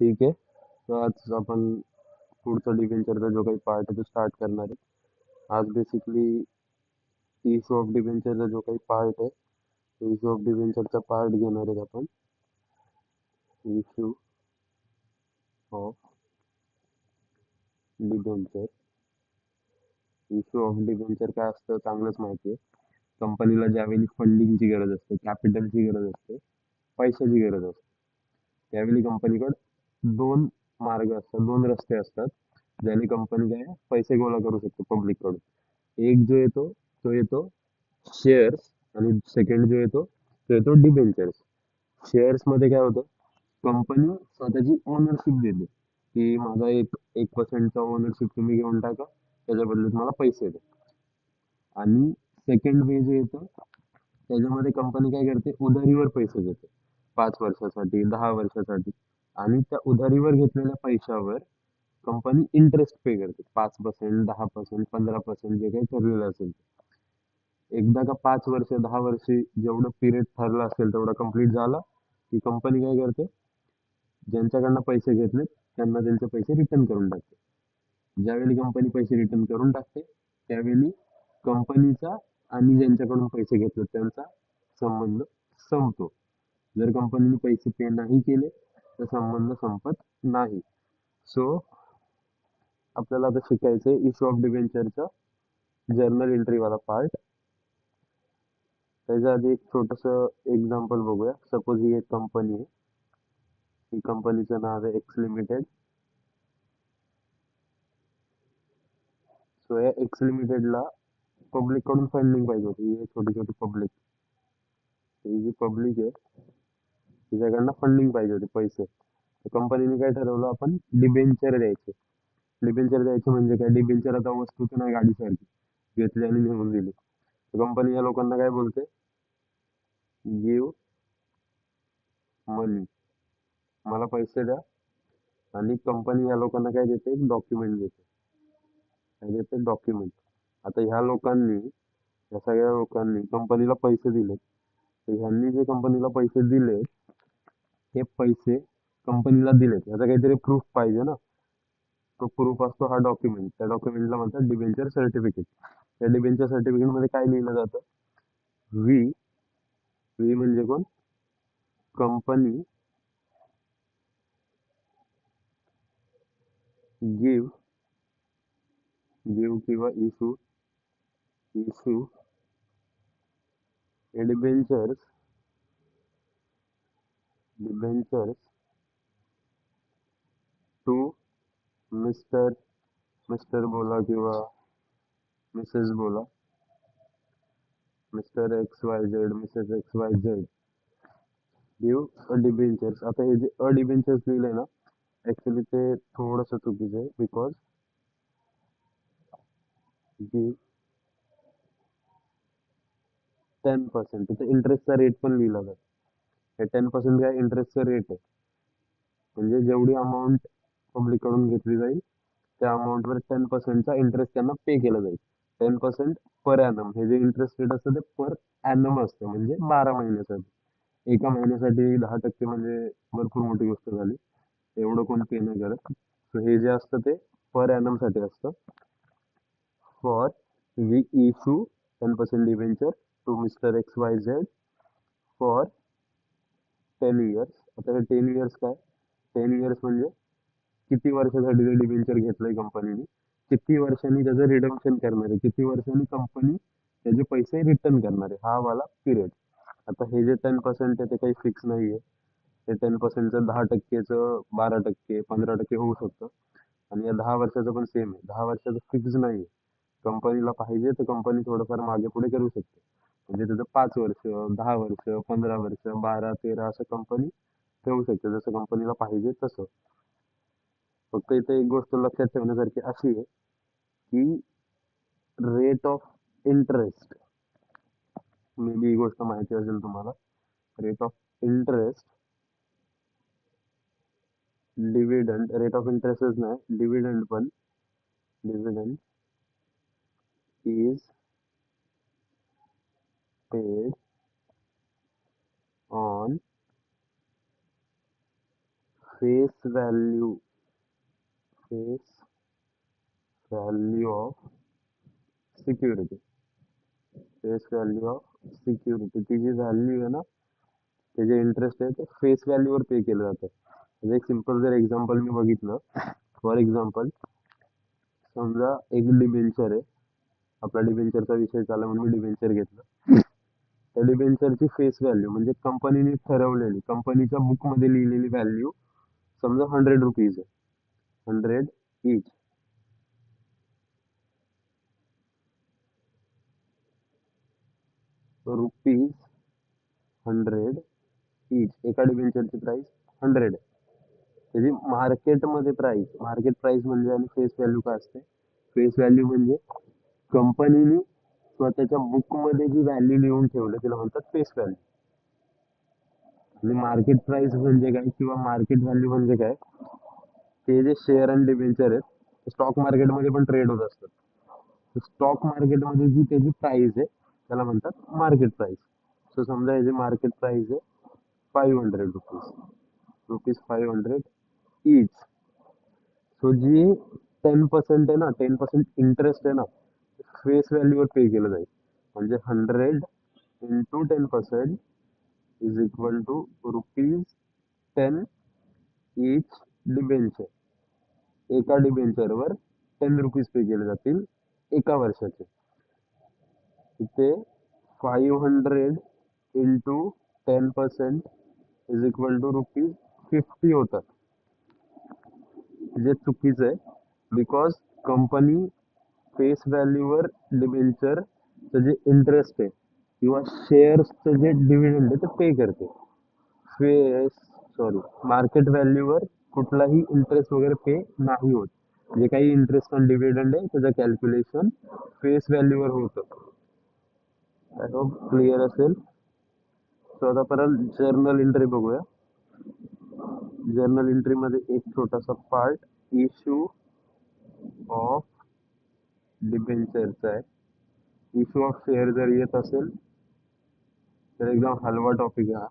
ठीक आहे. तर आज आपण पुढचा डिबेंचरचा जो काही पार्ट आहे तो स्टार्ट करणार आहे. आज बेसिकली इश्यू ऑफ डिबेंचरचा जो काही पार्ट आहे इश्यू ऑफ डिबेंचरचा पार्ट घेणार आहेत आपण. Issue of debenture. Issue of debenture काय असतं चांगलंच माहिती आहे. कंपनीला ज्यावेळी फंडिंगची गरज असते, कॅपिटलची गरज असते, पैशाची गरज असते, त्यावेळी कंपनीकडे दोन मार्ग असतात, दोन रस्ते असतात ज्याने कंपनी काय पैसे गोळा करू शकते पब्लिककडून. एक जो येतो तो येतो शेअर्स, आणि सेकंड जो येतो तो येतो डिबेंचर्स. शेअर्स मध्ये काय होतं, कंपनी स्वतःची ओनरशिप देते की माझा एक 1% ओनरशिप तुम्ही घेऊन टाका, त्याच्या बदल्यात मला पैसे द्या. आणि सेकंड वे जे येतं त्याच्यामध्ये कंपनी काय करते, उधारीवर पैसे घेते 5 वर्षासाठी 10 वर्षासाठी. आणि त्या उधारीवर घेतलेल्या पैशावर कंपनी इंटरेस्ट पे करते, 5% 10% 15% जे काही ठरलेलं असेल ते. एकदा का 5 वर्ष 10 वर्षे जेवढं पिरियड ठरला असेल तेवढा कंप्लीट झाला की कंपनी काय करते, ज्यांच्याकडनं पैसे घेतले त्यांना त्यांचे पैसे रिटर्न करून टाकते. ज्यावेळी कंपनी पैसे रिटर्न करून टाकते त्यावेळी कंपनीचा आणि ज्यांच्याकडून पैसे घेतले त्यांचा संबंध संपतो. जर कंपनीने पैसे पे नाही केले तर संबंध संपत नाही. सो आपल्याला आता शिकायचं आहे इश्यू ऑफ डिबेंचरचा जर्नल एंट्रीवाला पार्ट. त्याच्या आधी एक छोटस एक्झाम्पल बघूया. सपोज ही एक कंपनी आहे, ही कंपनीचं नाव आहे एक्स लिमिटेड. सो या एक्स लिमिटेडला पब्लिक कडून फंडिंग पाहिजे होती. ही छोटी छोटी पब्लिक, ही जी पब्लिक आहे तिच्याकडनं फंडिंग पाहिजे होती, पैसे. तर कंपनीने काय ठरवलं, आपण डिबेंचर द्यायचे. डिबेंचर द्यायचे म्हणजे काय, डिबेंचर आता वस्तू तर नाही गाडीसारखी घेतली आणि घेऊन दिली. तर कंपनी या लोकांना काय बोलते, गिव्ह मनी, मला पैसे द्या. आणि कंपनी या लोकांना काय देते, एक डॉक्युमेंट देते. काय देते, डॉक्युमेंट. आता ह्या लोकांनी, या सगळ्या लोकांनी कंपनीला पैसे दिले. तर ह्यांनी जे कंपनीला पैसे दिले ते पैसे कंपनीला दिलेत याचा काहीतरी प्रूफ पाहिजे ना. तो प्रूफ असतो हा डॉक्युमेंट. त्या डॉक्युमेंटला म्हणतात डिबेंचर सर्टिफिकेट. त्या डिबेंचर सर्टिफिकेट मध्ये काय लिहिलं जातं, वी, वी म्हणजे कोण, कंपनी गिव्ह, गिव्ह किंवा issue, issue debentures, debentures to mister, mister बोला किंवा मिसेस बोला, mister x y z, Mrs x y z, give a debentures. आता हे जे अ डिबेंचर्स लिहिलंय ना, ऍक्च्युली ते थोडंसं चुकीचं आहे. बिकॉज गिव्ह 10%, तिथे इंटरेस्टचा रेट पण लिहिला जातो. हे 10% काय इंटरेस्टचा रेट आहे, म्हणजे जेवढी अमाऊंट पब्लिक कडून घेतली जाईल त्या अमाऊंटवर 10%चा इंटरेस्ट त्यांना पे केला जाईल. 10% पर ॲनम. हे जे इंटरेस्ट रेट असतं ते पर ॲनम असतं, म्हणजे 12 महिन्यासाठी. एका महिन्यासाठी 10% म्हणजे भरपूर मोठी गोष्ट झाली, एवढं कोण पे नाही करत. सो हे जे असतं ते पर ॲनम साठी असतं. For we issue 10% debenture to mister x y z for 10 years. आता हे 10 इयर्स काय, 10 इयर्स म्हणजे किती वर्षासाठी ते डिबेंचर घेतलंय कंपनीने, किती वर्षांनी त्याचं रिडम्पशन करणार आहे, किती वर्षांनी कंपनी त्याचे पैसे रिटर्न करणार आहे, हा वाला पिरियड. आता हे जे 10% आहे ते काही फिक्स नाहीये. ते 10%चं 10%चं 12%, 15% होऊ शकतं. आणि या 10 वर्षाचं पण सेम आहे, 10 वर्षाचं फिक्स नाहीये. कंपनीला पाहिजे तर कंपनी थोडंफार मागे पुढे करू शकते. म्हणजे त्याचं 5 वर्ष, 10 वर्ष, 15 वर्ष, 12 13 असं कंपनी ठेवू शकते, जसं कंपनीला पाहिजे तसं. फक्त इथे एक गोष्ट लक्षात ठेवण्यासारखी अशी आहे की rate of interest, may be ही गोष्ट माहिती असेल तुम्हाला. Rate of interest, dividend, rate of इंटरेस्टच नाही डिव्हिडंड पण, dividend is paid on face value face value of security face value of security ती जी व्हॅल्यू आहे ना ते जे इंटरेस्ट आहे ते फेस व्हॅल्यूवर पे केलं जातं. म्हणजे एक सिम्पल जर एक्झाम्पल मी बघितलं, फॉर एक्झाम्पल समजा एक डिबेंचर आहे, आपला डिबेंचरचा विषय चालला म्हणून मी डिबेंचर घेतलं. त्या डिबेंचरची फेस व्हॅल्यू म्हणजे कंपनीने ठरवलेली, कंपनीच्या बुकमध्ये लिहिलेली व्हॅल्यू समजा 100 रुपीज आहे, 100 each. Rupees 100 each. एका डिबेंचरची प्राइस 100 आहे. त्याची मार्केटमध्ये प्राइस, मार्केट प्राइस म्हणजे आणि फेस व्हॅल्यू काय असते? फेस व्हॅल्यू म्हणजे कंपनीने स्वतःच्या बुकमध्ये जी व्हॅल्यू लिहून ठेवलं तिला म्हणतात फेस व्हॅल्यू. आणि मार्केट प्राइस म्हणजे काय किंवा मार्केट व्हॅल्यू म्हणजे काय? ते जे शेअर आणि डिबेंचर आहेत स्टॉक मार्केटमध्ये पण ट्रेड होत असतात. स्टॉक मार्केटमध्ये जी त्याची प्राइस आहे त्याला म्हणतात मार्केट प्राइस. सो समजा याची मार्केट प्राइस आहे 500 रुपीज, रुपीज 500 इच. सो जी 10% आहे ना, 10% इंटरेस्ट आहे ना, फेस व्हॅल्यूवर पे केलं जाईल. म्हणजे 100 into 10% is equal to rupees 10 each debenture. एका डिबेंचरवर 10 रुपीज पे केले जातील एका वर्षाचे. इथे 500 into 10% is equal to rupees 50 होतात, जे चुकीचं आहे. बिकॉज कंपनी फेस व्हॅल्यूवर डिबेंचरचं जे इंटरेस्ट आहे किंवा शेअर्सचं जे डिव्हिडंड आहे ते पे करते. फेस सॉरी मार्केट व्हॅल्यूवर कुठलाही इंटरेस्ट वगैरे पे नाही होत. जे काही इंटरेस्ट ऑन डिव्हिडंड आहे त्याचं कॅल्क्युलेशन फेस व्हॅल्यूवर होतं. आय होप क्लिअर असेल. सो आता परत जर्नल एंट्री बघूया. जर्नल एंट्रीमध्ये एक छोटासा पार्ट इश्यू ऑफ डिबेंचरचा आहे. इश्यू ऑफ शेअर जर येत असेल तर एकदम हलवा टॉपिक आहे हा,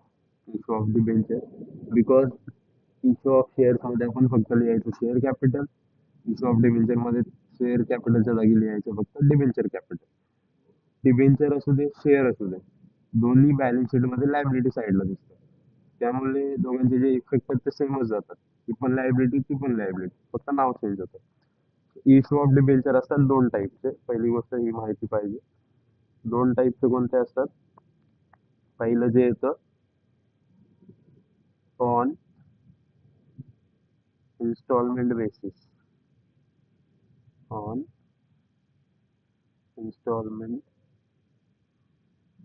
issue of debenture. Because issue of शेअर्समध्ये आपण फक्त लिहायचं शेअर कॅपिटल, इश्यू ऑफ डिबेंचरमध्ये शेअर कॅपिटलच्या जागी लिहायचं फक्त डिबेंचर कॅपिटल. डिबेंचर असू दे शेअर असू दे दोन्ही बॅलन्स शीटमध्ये लायबिलिटी साईडला दिसतात. त्यामुळे दोघांचे जे इफेक्ट आहेत ते सेमच जातात. ती पण लायबिलिटी ती पण लायबिलिटी, फक्त नाव चेंज होतं. इश्यू ऑफ डिबेंचर असतात दोन टाईपचे. पहिली गोष्ट ही माहिती पाहिजे. दोन टाईपचे कोणते असतात? पहिलं जे येतं on instalment basis, on instalment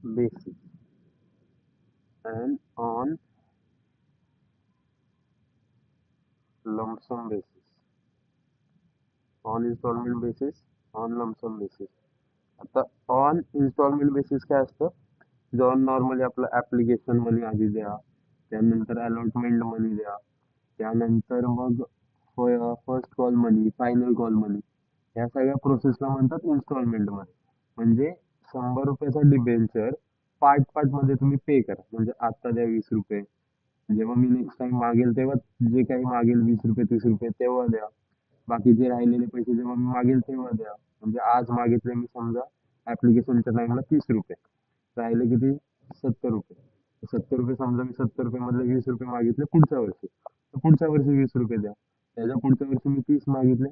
basis and on lump sum basis. On instalment basis, on lump sum basis. आता ऑन इन्स्टॉलमेंट बेसिस काय असतं? जो नॉर्मली आपलं ॲप्लिकेशन मनी आधी द्या, त्यानंतर अलॉटमेंट मनी द्या, त्यानंतर मग फर्स्ट कॉल मनी, फायनल कॉल मनी, ह्या सगळ्या प्रोसेसला म्हणतात इन्स्टॉलमेंट मनी. म्हणजे 100 रुपयाचा डिबेंचर पार्ट पार्टमध्ये तुम्ही पे करा. म्हणजे आता द्या 20 रुपये, जेव्हा मी नेक्स्ट टाइम मागेल तेव्हा जे काही मागेल 20 रुपये 30 रुपये तेव्हा द्या. बाकीचे राहिलेले पैसे जेव्हा मी मागेल तेव्हा द्या. म्हणजे आज मागितले मी समजा ॲप्लिकेशनच्या टाइमला 30 रुपये, राहिले किती? 70 रुपये. 70 रुपये समजा मी 70 रुपये मधले 20 रुपये मागितले पुढच्या वर्षी, तर पुढच्या वर्षी 20 रुपये द्या. त्याच्या पुढच्या वर्षी मी 30 मागितले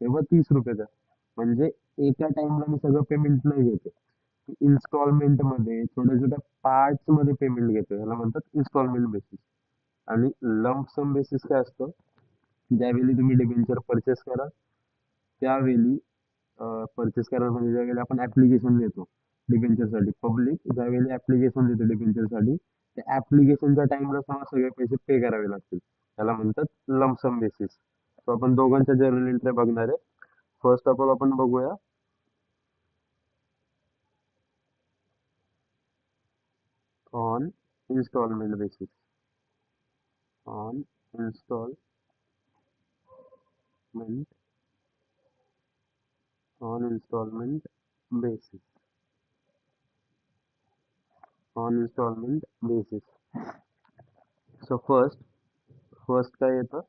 तेव्हा 30 रुपये द्या. म्हणजे एका टाइमला मी सगळं पेमेंट नाही घेते, इन्स्टॉलमेंटमध्ये छोट्या छोट्या पार्ट्समध्ये पेमेंट घेतो. ह्याला म्हणतात इन्स्टॉलमेंट बेसिस. आणि लंप सम बेसिस काय असतं? ज्यावेळी तुम्ही डिबेंचर परचेस कराल त्यावेळी परचेस कराल म्हणजे ज्यावेळी आपण ॲप्लिकेशन देतो डिबेंचरसाठी, पब्लिक ज्यावेळी ॲप्लिकेशन देतो डिबेंचरसाठी, त्या ॲप्लिकेशनच्या टाइमला तुम्हाला सगळे पैसे पे करावे लागतील. त्याला म्हणतात लंप सम बेसिस. सो आपण दोघांच्या जर्नल एंट्री बघणार आहे. फर्स्ट ऑफ ऑल आपण बघूया on instalment basis. On instalment on installment basis, on installment basis. So first first काय येतं?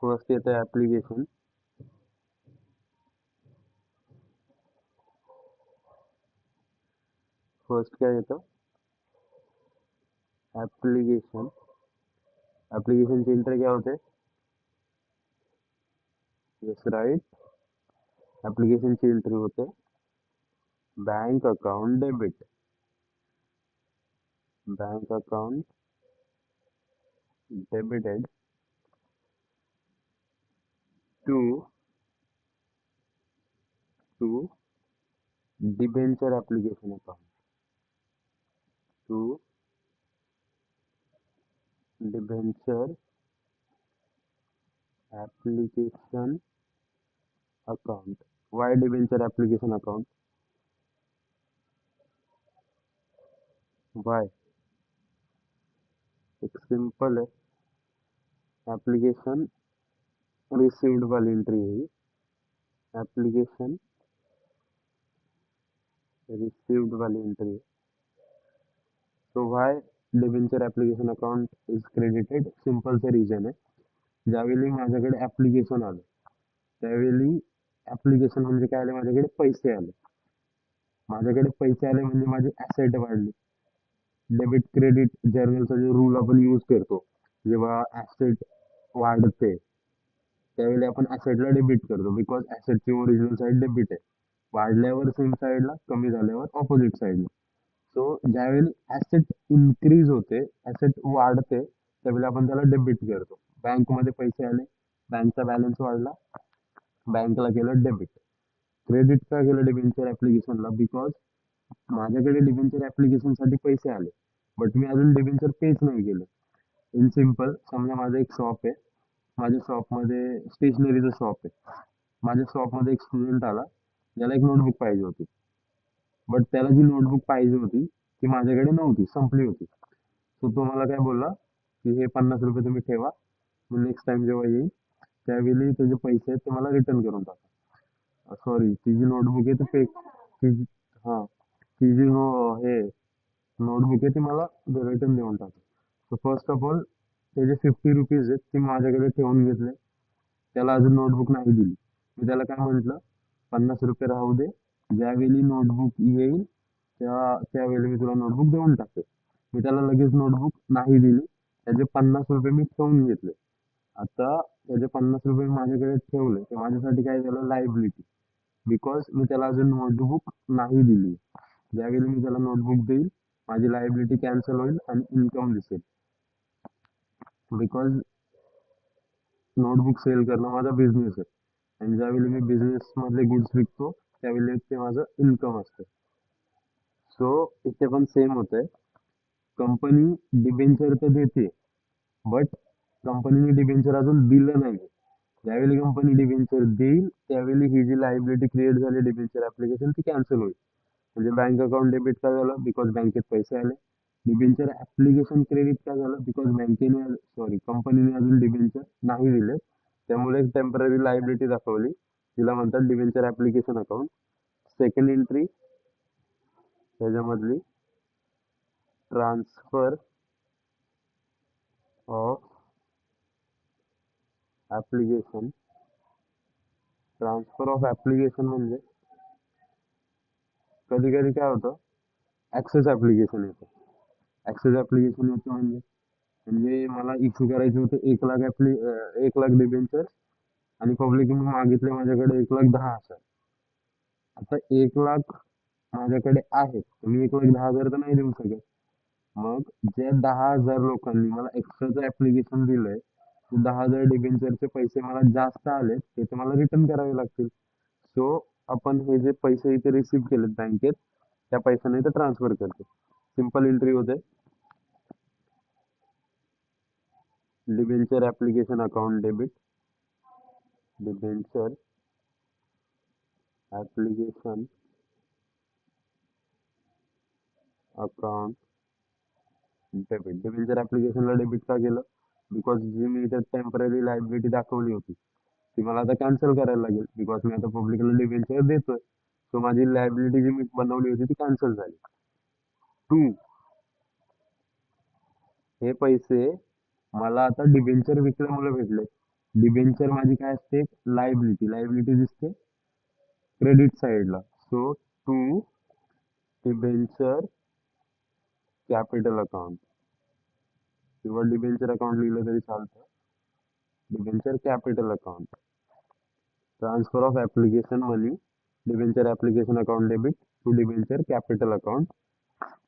फर्स्ट येतं ऍप्लिकेशन. फर्स्ट क्या येतं? एप्लीकेशन. एप्लीकेशन ची एंट्री क्या होते? Yes right. एप्लीकेशन ची एंट्री होते bank account debit. Bank account debited to to debenture application account. To debenture application account. Why debenture application account? Why? एक सिंपल है, एप्लीकेशन रिसीव्ड वाली एंट्री है. Application received वाली entry है. तो why debenture application account is credited? सिम्पलचं reason आहे, ज्यावेळी माझ्याकडे ॲप्लिकेशन आलं त्यावेळी ॲप्लिकेशन म्हणजे काय आले, माझ्याकडे पैसे आले. माझ्याकडे पैसे आले म्हणजे माझी ॲसेट वाढली. डेबिट क्रेडिट जर्नलचा जो रूल आपण यूज करतो, जेव्हा ॲसेट वाढते त्यावेळी आपण ॲसेटला डेबिट करतो, बिकॉज ॲसेटची ओरिजिनल साईड डेबिट आहे. वाढल्यावर सेम साईडला, कमी झाल्यावर ऑपोजिट साईडला. सो ज्यावेळी ॲसेट इन्क्रीज होते, ॲसेट वाढते, त्यावेळी आपण त्याला डेबिट करतो. बँकमध्ये पैसे आले, बँकचा बॅलन्स वाढला, बँकला केलं डेबिट. क्रेडिट का केलं डिबेंचर ॲप्लिकेशनला? बिकॉज माझ्याकडे डिबेंचर ॲप्लिकेशनसाठी पैसे आले, बट मी अजून डिबेंचर पेच नाही केलं. इन सिम्पल, समजा माझं एक शॉप आहे, माझ्या शॉपमध्ये स्टेशनरीचं शॉप आहे. माझ्या शॉपमध्ये एक स्टुडंट आला, ज्याला एक नोटबुक पाहिजे होती, बट त्याला जी नोटबुक पाहिजे होती ती माझ्याकडे नव्हती, संपली होती. सो तो मला काय बोलला की हे 50 रुपये तुम्ही ठेवा, मी नेक्स्ट टाइम जेव्हा येईल त्यावेळी त्याचे पैसे आहेत ते मला रिटर्न करून टाका. सॉरी, ती जी नोटबुक आहे ती फेक. ती हां, ती जी हे नोटबुक आहे ती मला रिटर्न देऊन टाका. सो फर्स्ट ऑफ ऑल त्याचे 50 रुपीज आहेत ते माझ्याकडे ठेवून घेतले, त्याला अजून नोटबुक नाही दिली. मी त्याला काय म्हटलं, 50 रुपये राहू दे, ज्यावेळी नोटबुक येईल त्यावेळी मी तुला नोटबुक देऊन टाकेल. मी त्याला लगेच नोटबुक नाही दिली, त्याचे 50 रुपये मी ठेवून घेतले. आता त्याचे 50 रुपये माझ्याकडे ठेवले ते माझ्यासाठी काय झालं, लायबिलिटी, बिकॉज मी त्याला अजून नोटबुक नाही दिली. ज्यावेळी मी त्याला नोटबुक देईल माझी लायबिलिटी कॅन्सल होईल आणि इन्कम दिसेल, बिकॉज नोटबुक सेल करणं माझा बिझनेस आहे, आणि ज्यावेळी मी बिझनेस मधले गुड्स विकतो त्यावेळी ते माझं इन्कम असतं. सो इथे पण सेम होतंय, कंपनी डिबेंचर तर देते, बट कंपनीने डिबेंचर अजून दिलं नाही. ज्यावेळी कंपनी डिबेंचर देईल त्यावेळी ही जी लायबिलिटी क्रिएट झाली डिबेंचर ॲप्लिकेशन ती कॅन्सल होईल. म्हणजे बँक अकाउंट डेबिट का झालं, बिकॉज बँकेत पैसे आले. डिबेंचर ॲप्लिकेशन क्रेडिट का झालं, बिकॉज कंपनीने अजून डिबेंचर नाही दिले, त्यामुळे एक टेम्पररी लायबिलिटी दाखवली, तिला म्हणतात debenture application account. Second entry त्याच्यामधली, transfer of application. Transfer of application म्हणजे कधी कधी काय होतं, ॲक्सेस ॲप्लिकेशन येतं. ॲक्सेस ॲप्लिकेशन येतं म्हणजे मला इश्यू करायचे होते 1 लाख डिबेंचर, आणि पब्लिकने मागितले माझ्याकडे 1,10,000. आता 1 लाख माझ्याकडे आहेत, तर मी 1,10,000 तर नाही देऊ शकत. मग ज्या 10,000 लोकांनी मला एक्स्ट्राचं ॲप्लिकेशन दिलंय, ते 10,000 डिबेंचरचे पैसे मला जास्त आले, ते तर मला रिटर्न करावे लागतील. सो आपण हे जे पैसे इथे रिसीव्ह केलेत बँकेत, त्या पैशाने इथे ट्रान्सफर करतो. सिंपल एंट्री होते, debenture application account debit, debenture application account debit. Debenture ॲप्लिकेशनला डेबिट का केलं, बिकॉज जी मी इथे टेम्पररी लायबिलिटी दाखवली होती ती मला आता कॅन्सल करायला लागेल बिकॉज मी आता पब्लिकला डिबेंचर देतोय. सो माझी लायबिलिटी जी मी बनवली होती ती कॅन्सल झाली. टू, हे पैसे मला आता डिबेंचर विकल्यामुळे भेटले. डिबेंचर माझी काय असते, लायबिलिटी. लायबिलिटी दिसते क्रेडिट साइडला. So to debenture capital account किंवा डिबेंचर अकाउंट लिहिलं तरी चालतं. Debenture capital account, transfer of application money, debenture application account debit to debenture capital account.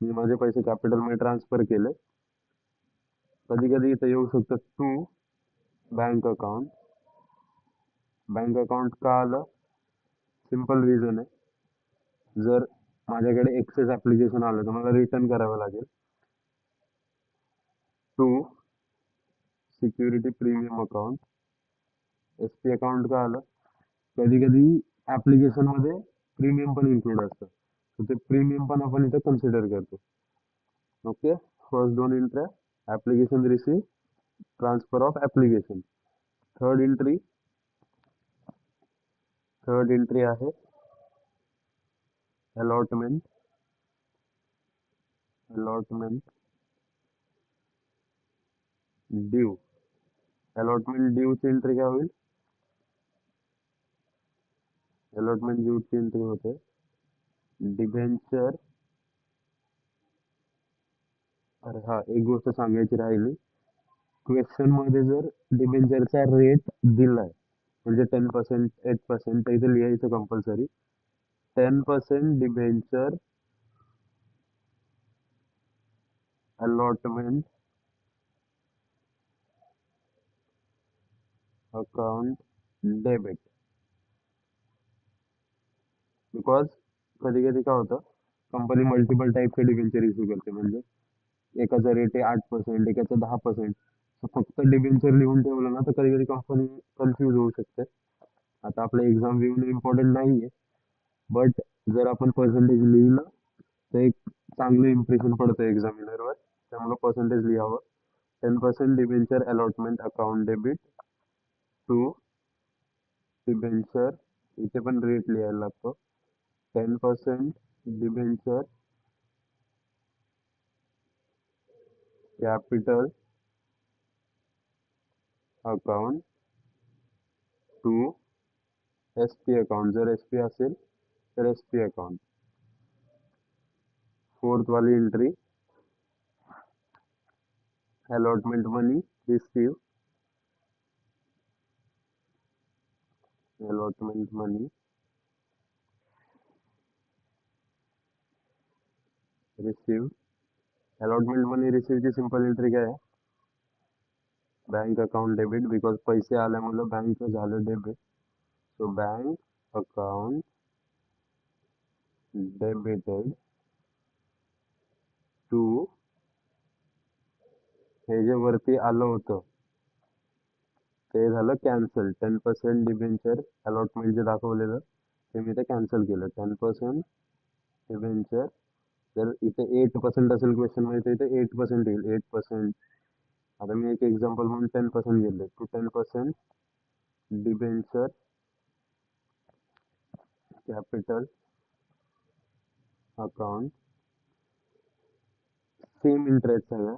मी माझे पैसे कॅपिटल मध्ये ट्रान्सफर केले. कधी कधी इथं येऊ शकतं to bank account. Bank account का आलं, सिंपल रिझन आहे, जर माझ्याकडे एक्सेस ऍप्लिकेशन आलं तर मला रिटर्न करावं लागेल. To security premium account. SP account का आलं, कधी कधी ऍप्लिकेशन मध्ये प्रीमियम पण इन्क्लूड असतं, तर ते प्रीमियम पण आपण इथं कन्सिडर करतो. ओके, फर्स्ट दोन entry application receive, transfer of application. Third entry, third entry आहे allotment. Allotment due. Allotment due ची एंट्री काय होईल, अलॉटमेंट ड्यू ची एंट्री होते डिबेंचर. अरे हा, एक गोष्ट सांगायची राहिली, क्वेश्चन मध्ये जर डिबेंचरचा रेट दिलाय म्हणजे 10%, 8%, तर इथे लिहायचं compulsory 10% debenture allotment account debit. Because कधी कधी काय होतं, कंपनी मल्टिपल टाईपचे डिबेंचर इश्यू करते. म्हणजे एकाचा रेट आहे 8%, एकाचा 10%. फक्त डिबेंचर लिहून ठेवलं ना तर कधी कधी कंपनी कन्फ्यूज होऊ शकते. आता आपलं एक्झाम लिहून इम्पॉर्टंट नाहीये, बट जर आपण पर्सेंटेज लिहिलं तर एक चांगलं इम्प्रेशन पडतं एक्झामिनरवर, त्यामुळे पर्सेंटेज लिहावं. 10% debenture allotment account debit to debenture, इथे पण रेट लिहायला लागतो. 10% debenture capital account to S P account. जर एस पी असेल तर एस पी अकाउंट. फोर्थ वाली entry allotment money receive. Allotment money receive. Allotment money receive ची सिंपल एंट्री काय आहे, बँक अकाउंट डेबिट. बिकॉज पैसे आल्यामुळे बँक झालं debit. So bank account debited to, हे जे वरती आलं होतं ते झालं कॅन्सल. 10% डिबेंचर अलॉटमेंट जे दाखवलेलं ते मी ते कॅन्सल केलं. 10% डिबेंचर, जर इथे 8% असेल क्वेश्चन मध्ये तर इथे 8% येईल. 8%. आता मी एक एक्झाम्पल म्हणून 10% घेतले. To 10% debenture capital account, same interest सगळं.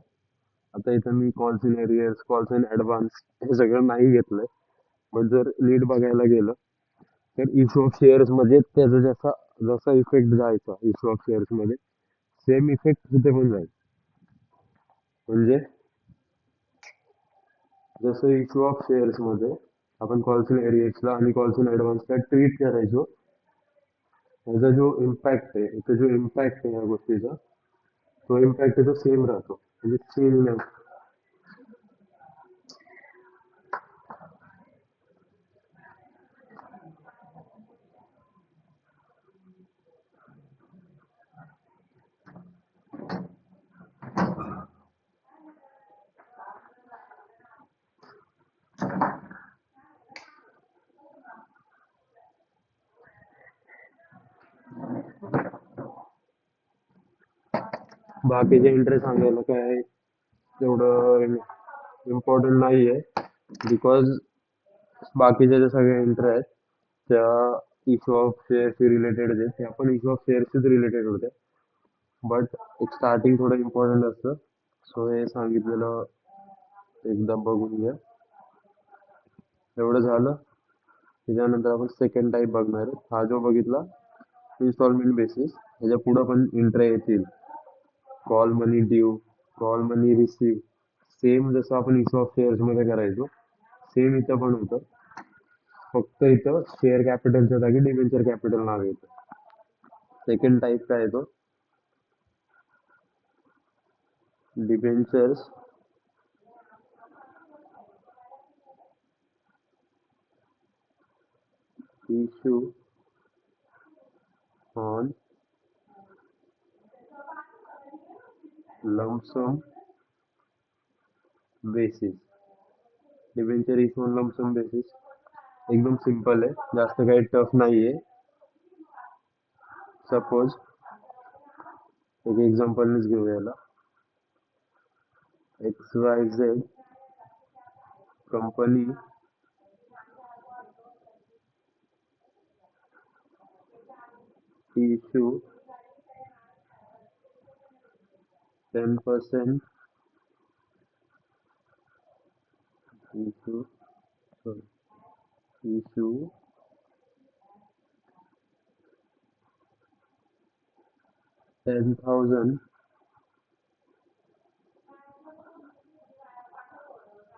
आता इथं मी calls in arrears, calls in advance हे सगळं नाही घेतलंय. बट जर नीट बघायला गेलं तर इश्यू ऑफ शेअर्स मध्ये त्याचा जसा जसा इफेक्ट जायचा इश्यू ऑफ शेअर्स मध्ये, सेम इफेक्ट इथे पण जाईल. म्हणजे जसं इश्यू ऑफ शेअर्स मध्ये आपण कॉल्स इन एरियर्सला आणि कॉल्स इन ऍडव्हान्सला ट्रीट करायचो, त्याचा जो इम्पॅक्ट आहे, इथे जो इम्पॅक्ट आहे या गोष्टीचा, तो इम्पॅक्ट तो सेम राहतो. म्हणजे चेंज नाही. बाकीचे इंटरेस्ट सांगायला काय तेवढं इम्पॉर्टंट नाही आहे. बिकॉज बाकीच्या ज्या सगळ्या एंट्री आहेत त्या इश्यू ऑफ शेअरशी रिलेटेड आहेत, त्या पण इश्यू ऑफ शेअरशीच रिलेटेड होत्या. बट एक स्टार्टिंग थोडं इम्पॉर्टंट असतं. सो हे सांगितलेलं एकदा बघून घ्या. एवढं झालं. त्याच्यानंतर आपण सेकंड टाईप बघणार आहे. हा जो बघितला इन्स्टॉलमेंट बेसिस, ह्याच्या पुढं पण इंट्रा येतील. कॉल मनी ड्यू, कॉल मनी रिसीव, सेम जसं आपण इश्यू ऑफ शेअर्स मध्ये करायचो सेम इथं पण होतं. फक्त इथं शेअर कॅपिटलच्या जागी डिबेंचर कॅपिटल नाव येतं. सेकंड टाईप काय येतो, debentures issue on lump sum basis. Debenture issue on lump sum basis एकदम सिंपल आहे, जास्त काही टफ नाहीये. सपोज एक एक्झाम्पलनेच घेऊया याला. XYZ company issue 10% issue issue 10,000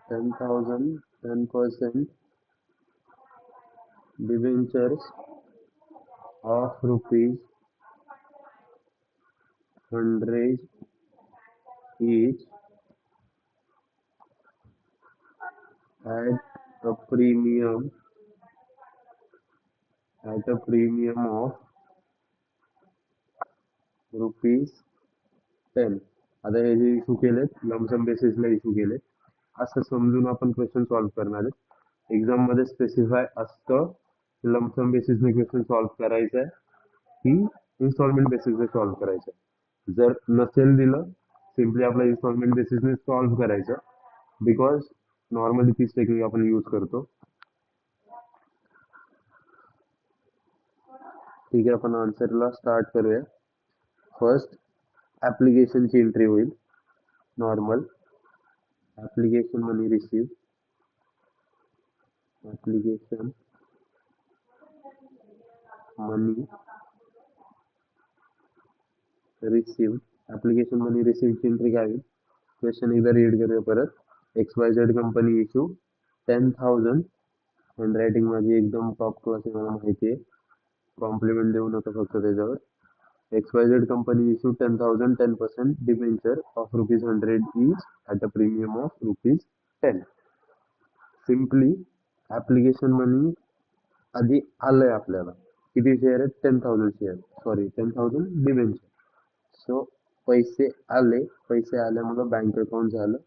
10% debentures of rupees 100 each at a premium of rupees 10. आता हे जे इशू केलेत लमसम बेसिसला इशू केले असं समजून आपण क्वेश्चन सॉल्व्ह करणार आहेत. एक्झाम मध्ये स्पेसिफाय असतं लमसम बेसिसने क्वेश्चन सॉल्व्ह करायचा आहे की इन्स्टॉलमेंट बेसिसने सॉल्व्ह करायचं आहे. जर नसेल दिलं सिम्पली आपला इन्स्टॉलमेंट बेसिसने सॉल्व्ह करायचं, बिकॉज नॉर्मली तीच टेक्निक आपण यूज करतो. ठीक आहे, आपण आन्सरला स्टार्ट करूया. फर्स्ट ॲप्लिकेशनची एंट्री होईल. नॉर्मल ॲप्लिकेशन मनी रिसीव, ॲप्लिकेशन मनी रिसीव, ॲप्लिकेशन मनी रिसीवची एंट्री काय होईल. क्वेश्चन एकदा रीड करूया परत. XYZ कंपनी इश्यू 10,000, हँडरायटिंग माझी एकदम टॉप क्लास आहे मला माहिती आहे, कॉम्प्लिमेंट देऊ नका फक्त त्याच्यावर. XYZ company issue 10,000 10% debenture of rupees 100 each at a premium of rupees 10. Simply application money आधी आलंय आपल्याला. किती शेअर आहेत, 10,000 शेअर, सॉरी 10,000 डिबेंचर. सो पैसे आले, पैसे आल्यामुळं बँक अकाउंट झालं.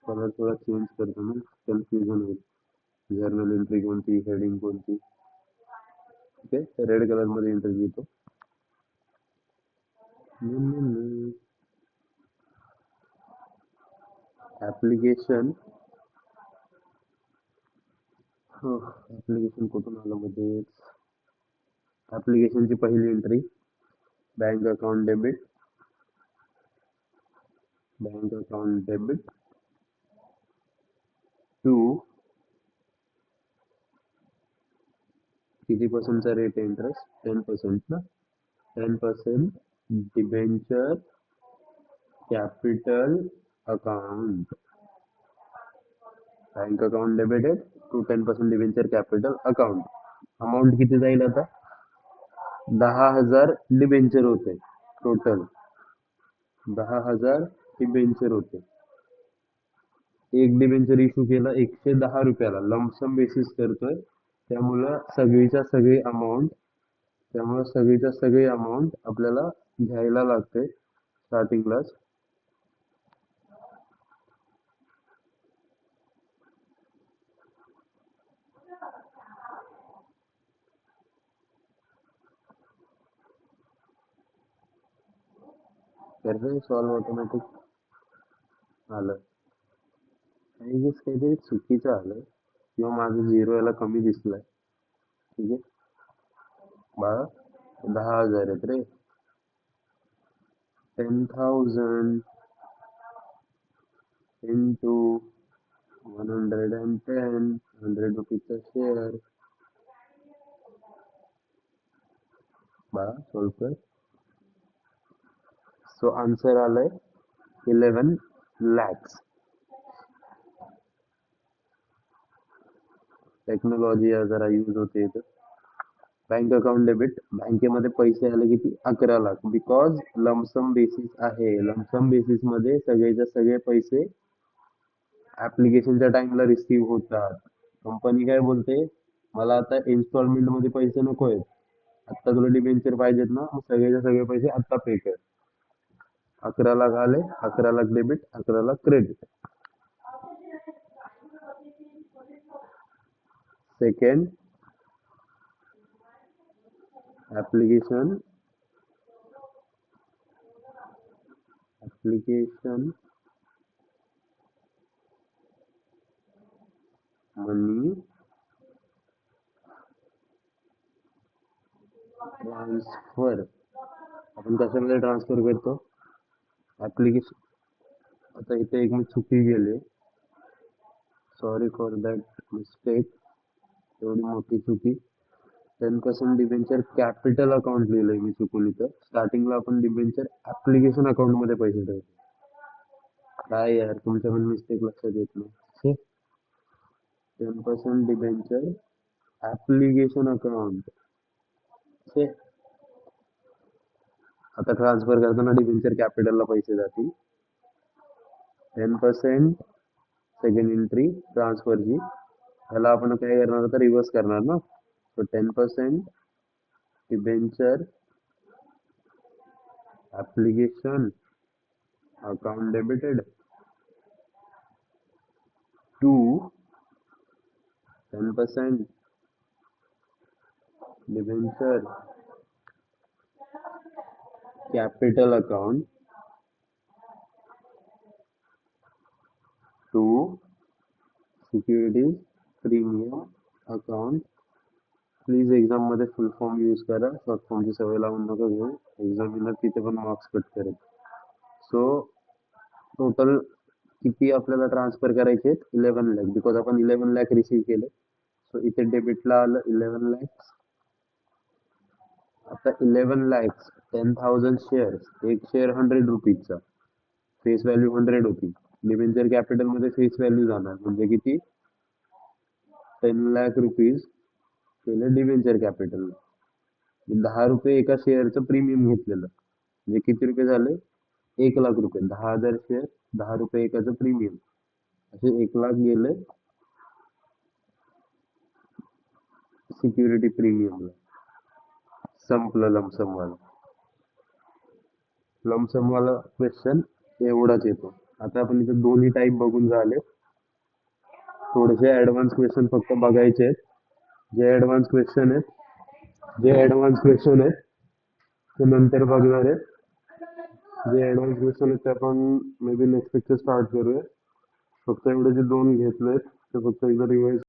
कलर थोडा चेंज करतो मी, कन्फ्युजन होईल. जर्नल एंट्री कोणती, हेडिंग कोणती. ओके, रेड कलर मध्ये एंट्री घेतो. ऍप्लिकेशन ऍप्लिकेशन कुठून आलं मध्ये. ऍप्लिकेशनची पहिली entry bank account debit, bank account debit to किती पर्सेंटचा रेट आहे इंटरेस्ट, 10% ना. 10% debenture capital account, bank account debit आहे to 10% debenture capital account. Amount किती जाईल आता, 10,000 डिबेंचर होते टोटल, 10,000 डिबेंचर होते. एक डिबेंचर इश्यू केला 110 रुपयाला, लमसम बेसिस करतोय त्यामुळं सगळीच्या सगळी अमाऊंट आपल्याला घ्यायला लागते स्टार्टिंगलाच. तर सॉल्व ऑटोमॅटिक आलं. काहीतरी चुकीचं आलं. किंवा माझं झिरो याला कमी दिसलाय. ठीक आहे बाळा, 10,000 आहेत रे. 10,000 into 110, 100 रुपीचा शेअर. बाळा सोल्व कर. सो आन्सर आलंय 11 lakhs. टेक्नॉलॉजी जरा यूज होते इथं. बँक अकाउंट डेबिट, बँकेमध्ये पैसे आले किती? 11 लाख. बिकॉज लमसम बेसिस आहे. लमसम बेसिस मध्ये सगळेच्या सगळे पैसे ऍप्लिकेशनच्या टाइमला रिसीव्ह होतात. कंपनी काय बोलते, मला आता इन्स्टॉलमेंट मध्ये पैसे नको आहेत, आता तुला डिबेंचर पाहिजेत ना, मग सगळेचे सगळे पैसे आता पे कर. 11 लाख आले, 11 lakh debit, 11 lakh credit. Second, application money transfer. आपण कशामध्ये ट्रान्सफर करतो? ऍप्लिकेशन. आता इथे एक मी चुकी गेले, सॉरी फॉर दॅट मिस्टेक. एवढी मोठी चुकी. 10% डिबेंचर कॅपिटल अकाउंट लिहिलंय मी चुकून इथं. स्टार्टिंगला आपण डिबेंचर ऍप्लिकेशन अकाउंट मध्ये पैसे ठेवतो. काय यार, तुमच्या पण मिस्टेक लक्षात येत नाही. 10% डिबेंचर ऍप्लिकेशन अकाउंट. आता ट्रान्सफर करताना डिबेंचर कॅपिटलला पैसे जातील. 10% सेकंड एंट्री ट्रान्सफरची, त्याला आपण काय करणार, तर रिव्हर्स करणार ना. So 10% debenture application account debited to 10% debenture capital account to securities premium account. Please exam मध्ये फुल फॉर्म यूज करा, शॉर्ट फॉर्मची सवय लावून नका घेऊ. एक्झामिनर तिथे पण मार्क्स कट करेल. सो टोटल किती आपल्याला ट्रान्सफर करायचे आहेत? 11 लाख. बिकॉज आपण 11 लाख रिसीव्ह केले, सो इथे डेबिटला आलं 11 lakhs. आता 11 lakhs 10,000 शेअर्स, एक शेअर 100 रुपीजचा, फेस व्हॅल्यू 100 होती. डिबेंचर कॅपिटल मध्ये फेस व्हॅल्यू जाणार म्हणजे किती? 10 लाख रुपीज केले डिबेंचर कॅपिटल. 10 रुपये एका शेअरचं प्रीमियम घेतलेलं म्हणजे किती रुपये झाले? 1 लाख रुपये. 10,000 शेअर, 10 रुपये एकाचं प्रीमियम, असे 1 लाख गेले सिक्युरिटी प्रीमियमला. संपलं लमसम वाला. लमसम वाला क्वेश्चन एवढाच येतो. आता आपण इथे दोन्ही टाईप बघून झाले. थोडेसे ऍडव्हान्स क्वेश्चन फक्त बघायचे आहेत. जे ऍडव्हान्स क्वेश्चन आहेत ते नंतर बघणार आहेत. जे ऍडव्हान्स क्वेश्चन आहेत ते आपण may be next lecture start करूया. फक्त एवढे जे दोन घेतलेत ते फक्त एकदा रिवाइज